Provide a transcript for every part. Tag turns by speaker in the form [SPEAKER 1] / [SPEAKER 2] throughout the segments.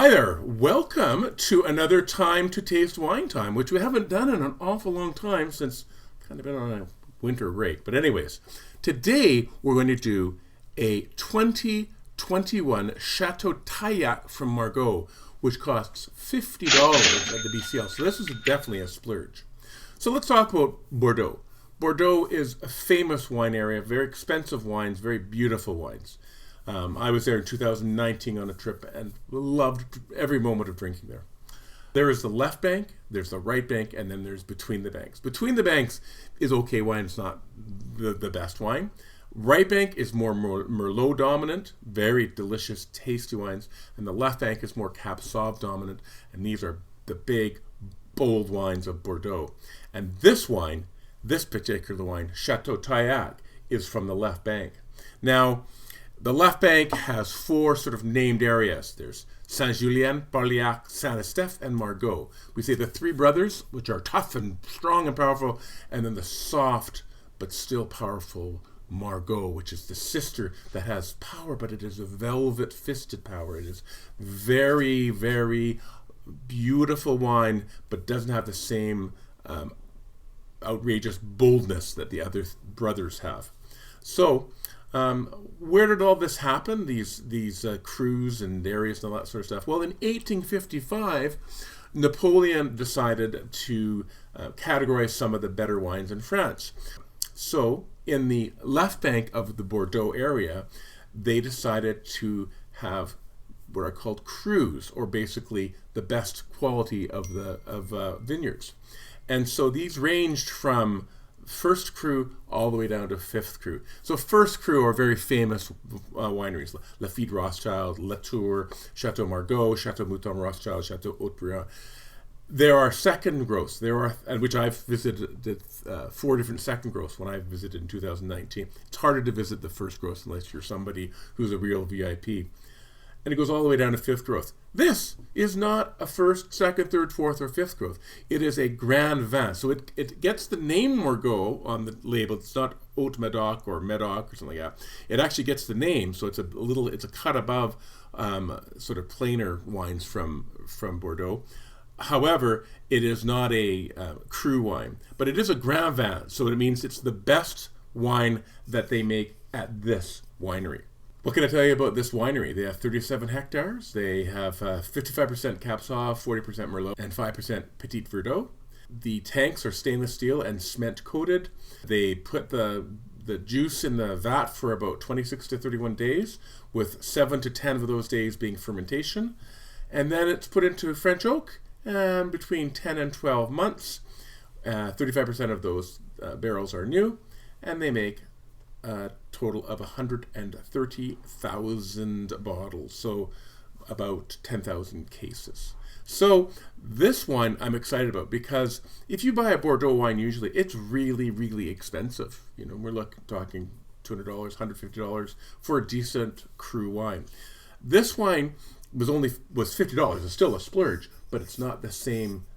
[SPEAKER 1] Hi there. Welcome to another Time to Taste Wine Time, which we haven't done in an awful long time since kind of been on a winter break. But anyways, today we're going to do a 2021 Chateau Taillac from Margaux, which costs $50 at the BCL. So this is definitely a splurge. So let's talk about Bordeaux. Bordeaux is a famous wine area, very expensive wines, very beautiful wines. I was there in 2019 on a trip and loved every moment of drinking there. There is the left bank, there's the right bank, and then there's between the banks. Between the banks is okay wine, it's not the best wine. Right bank is more Merlot dominant, very delicious, tasty wines. And the left bank is more Cab Sauv dominant, and these are the big, bold wines of Bordeaux. And this wine, this particular wine, Chateau Taillac, is from the left bank. Now, the left bank has four sort of named areas. There's Saint-Julien, Barliac, Saint-Estèphe, and Margaux. We say the three brothers, which are tough and strong and powerful, and then the soft but still powerful Margaux, which is the sister that has power, but it is a velvet-fisted power. It is very, very beautiful wine, but doesn't have the same outrageous boldness that the other brothers have. So, where did all this happen? These crews and areas and all that sort of stuff. Well, in 1855, Napoleon decided to categorize some of the better wines in France. So, in the left bank of the Bordeaux area, they decided to have what are called crus, or basically the best quality of vineyards. And so these ranged from first cru all the way down to fifth cru. So first cru are very famous wineries: Lafite Rothschild, Latour, Chateau Margaux, Chateau Mouton Rothschild, Chateau Haut-Brion. There are second growths. Which I've visited 4 different second growths when I visited in 2019. It's harder to visit the first growth unless you're somebody who's a real VIP. And it goes all the way down to fifth growth. This is not a first, second, third, fourth, or fifth growth. It is a Grand Vin. So it gets the name Margaux on the label. It's not Haute Medoc or Medoc or something like that. It actually gets the name, so it's a cut above sort of plainer wines from Bordeaux. However, it is not a cru wine, but it is a Grand Vin. So it means it's the best wine that they make at this winery. What can I tell you about this winery? They have 37 hectares. They have 55% Cab Sauv, 40% Merlot, and 5% Petit Verdot. The tanks are stainless steel and cement coated. They put the juice in the vat for about 26 to 31 days, with 7 to 10 of those days being fermentation. And then it's put into French oak between 10 and 12 months. 35% of those barrels are new, and they make a total of 130,000 bottles, so about 10,000 cases. So this wine I'm excited about, because if you buy a Bordeaux wine, usually it's really, really expensive. You know, we're talking $200, $150 for a decent cru wine. This wine was $50. It's still a splurge, but it's not the same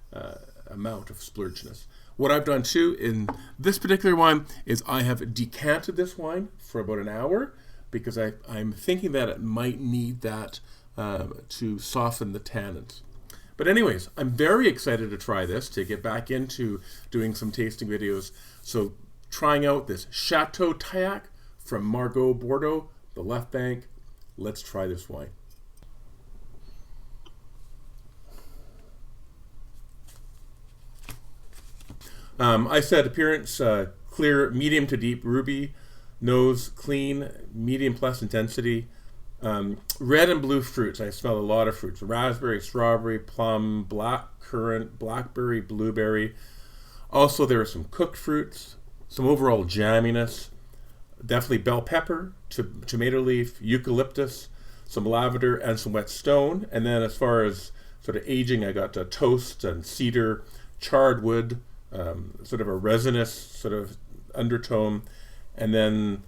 [SPEAKER 1] amount of splurgeness. What I've done too in this particular wine is I have decanted this wine for about an hour, because I'm thinking that it might need that to soften the tannins. But anyways, I'm very excited to try this, to get back into doing some tasting videos. So trying out this Chateau Taillac from Margaux, Bordeaux, the left bank. Let's try this wine. I said appearance, clear, medium to deep ruby, nose clean, medium plus intensity. Red and blue fruits. I smell a lot of fruits: raspberry, strawberry, plum, black currant, blackberry, blueberry. Also, there are some cooked fruits, some overall jamminess, definitely bell pepper, tomato leaf, eucalyptus, some lavender, and some wet stone. And then as far as sort of aging, I got toast and cedar, charred wood, sort of a resinous sort of undertone, and then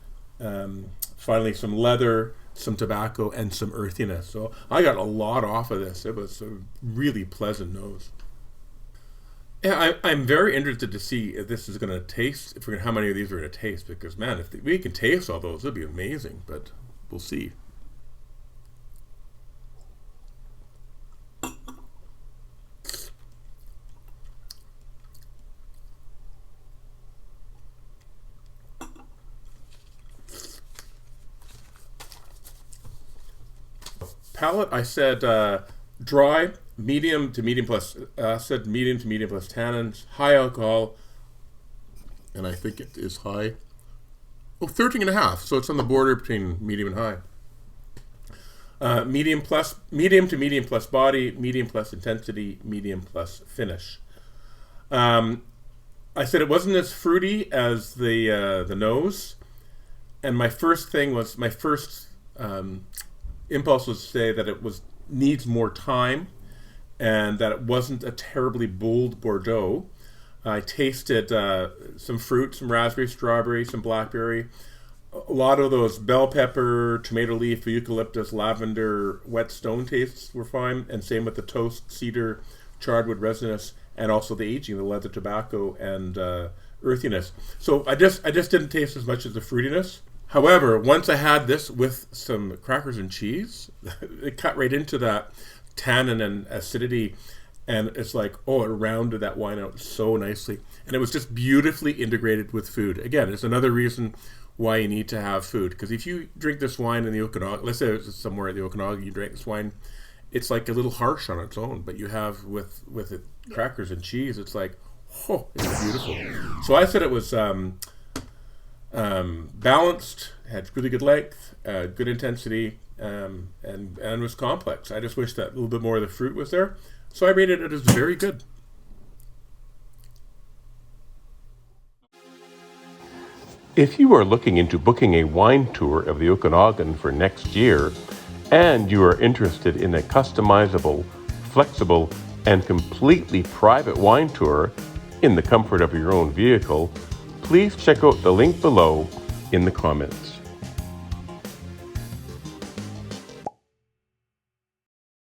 [SPEAKER 1] finally some leather, some tobacco, and some earthiness. So I got a lot off of this. It was a really pleasant nose. Yeah, I'm very interested to see if this is going to taste, how many of these we're going to taste, because man, if we can taste all those, it'd be amazing, but we'll see. palate, I said dry, medium to medium plus acid, medium to medium plus tannins, high alcohol, and I think it is high. 13 and a half, so it's on the border between medium and high. Medium to medium plus body, medium plus intensity, medium plus finish. I said it wasn't as fruity as the nose, and my first impulse was to say that it needs more time, and that it wasn't a terribly bold Bordeaux. I tasted some fruit, some raspberry, strawberry, some blackberry. A lot of those bell pepper, tomato leaf, eucalyptus, lavender, wet stone tastes were fine, and same with the toast, cedar, charredwood, resinous, and also the aging, the leather tobacco, and earthiness. So I just didn't taste as much as the fruitiness. However, once I had this with some crackers and cheese, it cut right into that tannin and acidity, and it's like, it rounded that wine out so nicely. And it was just beautifully integrated with food. Again, it's another reason why you need to have food. Because if you drink this wine in the Okanagan, let's say it's somewhere in the Okanagan, you drink this wine, it's like a little harsh on its own. But you have with it crackers and cheese, it's like, it's beautiful. So I said it was balanced, had really good length, good intensity, and was complex. I just wish that a little bit more of the fruit was there. So I rated it as very good.
[SPEAKER 2] If you are looking into booking a wine tour of the Okanagan for next year, and you are interested in a customizable, flexible, and completely private wine tour in the comfort of your own vehicle, please check out the link below in the comments.